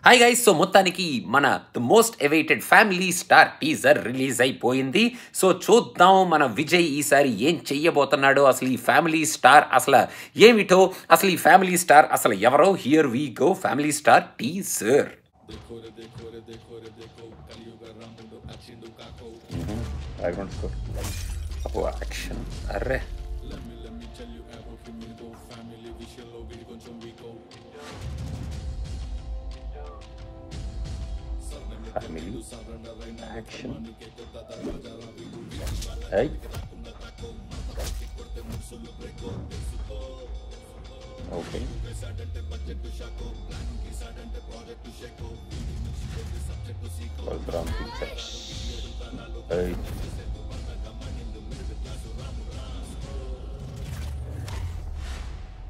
Hi guys, so మొత్తానికి మన the most awaited family star teaser release అయిపోయింది. So చూద్దాం మన విజయ్ ఈసారి ఏం చెయ్యబోతున్నాడో, అసలు ఈ ఫ్యామిలీ స్టార్ అసలు ఏమిటో, అసలు ఈ ఫ్యామిలీ స్టార్ అసలు ఎవరో. Here we go, family star teaser. Action అర్రే family action hey okay Balram pictures hey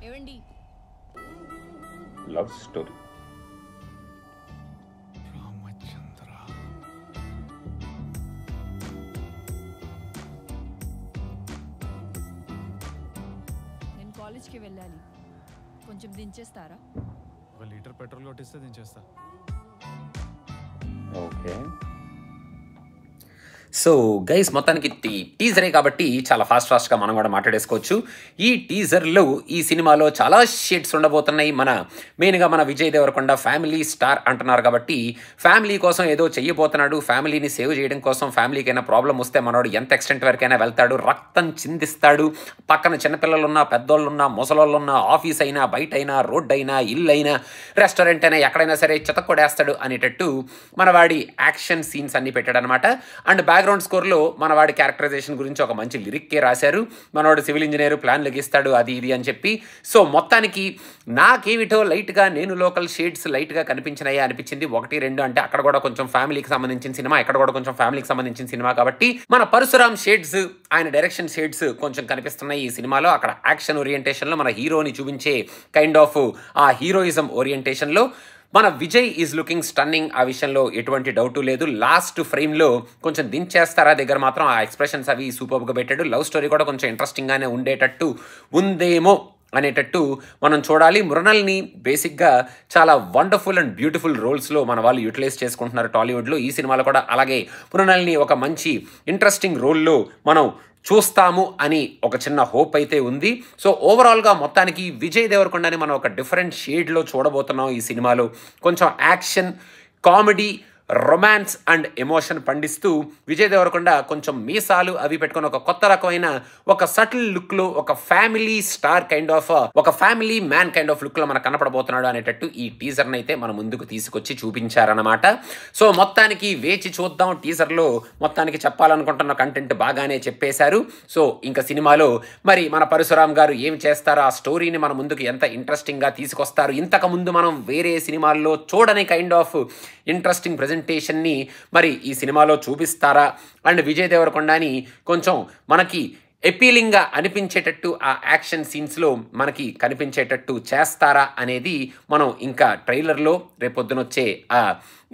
ఏవండి love story కాలేజ్కి వెళ్ళాలి, కొంచెం దించేస్తారా? 1 లీటర్ పెట్రోల్ కొట్టిస్తే దించేస్తా. ఓకే. సో గైస్, మొత్తానికి టీజరే కాబట్టి చాలా ఫాస్ట్గా మనం కూడా మాట్లాడేసుకోవచ్చు. ఈ టీజర్లో ఈ సినిమాలో చాలా షేడ్స్ ఉండబోతున్నాయి. మెయిన్గా మన విజయ్ దేవరకొండ ఫ్యామిలీ స్టార్ అంటున్నారు కాబట్టి ఫ్యామిలీ కోసం ఏదో చెయ్యబోతున్నాడు. ఫ్యామిలీని సేవ్ చేయడం కోసం, ఫ్యామిలీకి అయినా ప్రాబ్లం వస్తే మనోడు ఎంత ఎక్స్టెంట్ వరకైనా వెళ్తాడు, రక్తం చిందిస్తాడు. పక్కన చిన్నపిల్లలున్నా, పెద్దోళ్ళున్నా, ముసలోళ్ళున్నా, ఆఫీస్ అయినా, బయట అయినా, రోడ్ అయినా, ఇల్లు అయినా, రెస్టారెంట్ అయినా, ఎక్కడైనా సరే చితక్కొడేస్తాడు అనేటట్టు మనవాడి యాక్షన్ సీన్స్ అన్ని పెట్టాడు అనమాట. అండ్ బ్యాక్గ్రౌండ్ స్కోర్లో మనవాడి క్యారెక్టరైజేషన్ గురించి ఒక మంచి లిరిక్కే రాశారు. మనవాడు సివిల్ ఇంజనీర్, ప్లాన్ లెగిస్తాడు, అది ఇది అని చెప్పి. సో మొత్తానికి నాకేమిటో లైట్గా నేను లోకల్ షేడ్స్ లైట్గా కనిపించినాయి అనిపించింది. 1, 2 అంటే అక్కడ కూడా కొంచెం ఫ్యామిలీకి సంబంధించిన సినిమా, ఇక్కడ కూడా కొంచెం ఫ్యామిలీకి సంబంధించిన సినిమా కాబట్టి మన పరశురామ్ షేడ్స్, ఆయన డైరెక్షన్ షేడ్స్ కొంచెం కనిపిస్తున్నాయి ఈ సినిమాలో. అక్కడ యాక్షన్ ఓరియంటేషన్లో మన హీరోని చూపించే కైండ్ ఆఫ్ ఆ హీరోయిజం ఓరియంటేషన్లో మన విజయ్ ఈజ్ లుకింగ్ స్టన్నింగ్. ఆ విషయంలో ఎటువంటి డౌటు లేదు. లాస్ట్ ఫ్రేమ్లో కొంచెం దించేస్తారా దగ్గర మాత్రం ఆ ఎక్స్ప్రెషన్స్ అవి సూపర్గా పెట్టాడు. లవ్ స్టోరీ కూడా కొంచెం ఇంట్రెస్టింగ్గానే ఉండేటట్టు ఉందేమో అనేటట్టు మనం చూడాలి. మృణల్ని బేసిక్గా చాలా వండర్ఫుల్ అండ్ బ్యూటిఫుల్ రోల్స్లో మన వాళ్ళు యూటిలైజ్ చేసుకుంటున్నారు టాలీవుడ్లో. ఈ సినిమాలో కూడా అలాగే మృణల్ని ఒక మంచి ఇంట్రెస్టింగ్ రోల్లో మనం చూస్తాము అని ఒక చిన్న హోప్ అయితే ఉంది. సో ఓవరాల్గా మొత్తానికి విజయ్ దేవరకొండని మనం ఒక డిఫరెంట్ షేడ్లో చూడబోతున్నాం ఈ సినిమాలో. కొంచెం action, comedy, romance and emotion పండిస్తూ విజయ్ దేవరకొండ కొంచెం మీసాలు అవి పెట్టుకుని ఒక కొత్త రకమైన ఒక సటిల్ లుక్లో, ఒక ఫ్యామిలీ స్టార్ కైండ్ ఆఫ్, ఒక ఫ్యామిలీ మ్యాన్ కైండ్ ఆఫ్ లుక్లో మనకు కనపడబోతున్నాడు అనేటట్టు ఈ టీజర్ని అయితే మన ముందుకు తీసుకొచ్చి చూపించారనమాట. సో మొత్తానికి వేచి చూద్దాం. టీజర్లో మొత్తానికి చెప్పాలనుకుంటున్న కంటెంట్ బాగానే చెప్పేశారు. సో ఇంకా సినిమాలో మరి మన పరశురామ్ గారు ఏం చేస్తారో, ఆ స్టోరీని మన ముందుకు ఎంత ఇంట్రెస్టింగ్గా తీసుకొస్తారు, ఇంతకుముందు మనం వేరే సినిమాల్లో చూడని కైండ్ ఆఫ్ ఇంట్రెస్టింగ్ ప్రెజెంటేషన్ని మరి ఈ సినిమాలో చూపిస్తారా, అండ్ విజయ్ దేవరకొండని కొంచెం మనకి ఎపీలింగ్గా అనిపించేటట్టు ఆ యాక్షన్ సీన్స్లో మనకి కనిపించేటట్టు చేస్తారా అనేది మనం ఇంకా ట్రైలర్లో రేపొద్దునొచ్చే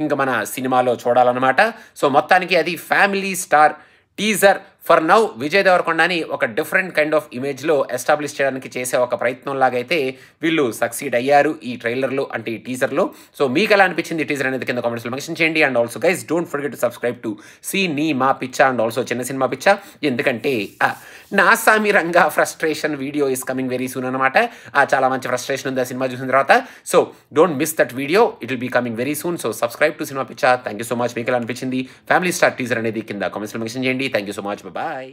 ఇంకా మన సినిమాలో చూడాలన్నమాట. సో మొత్తానికి అది family star teaser. For now Vijay దేవరకొండని ఒక డిఫరెంట్ కైండ్ ఆఫ్ ఇమేజ్లో ఎస్టాబ్లిష్ చేయడానికి చేసే ఒక ప్రయత్నం లాగైతే వీళ్ళు సక్సీడ్ అయ్యారు ఈ ట్రైలర్లో, అంటే ఈ టీజర్లో. సో మీకు ఎలా అనిపించింది టీజర్ అనేది కింద కామెంట్స్లో మెన్షన్ చేయండి. And also guys, don't forget to subscribe to సీ నీ మా పిచ్చా అండ్ ఆల్సో చిన్న సినిమా పిచ్చా. ఎందుకంటే నా Saami Ranga frustration video is coming very soon అనమాట. చాలా మంచి ఫ్రస్ట్రేషన్ ఉంది ఆ సినిమా చూసిన తర్వాత. So don't miss that video, it will be coming very soon. So subscribe to cinema పిచ్చా. Thank you so much. మీకు ఎలా అనిపించింది ఫ్యామిలీ స్టార్ టీజర్ అనేది కింద కామెంట్స్లో మెన్షన్ చేయండి. Thank you so much. Bye.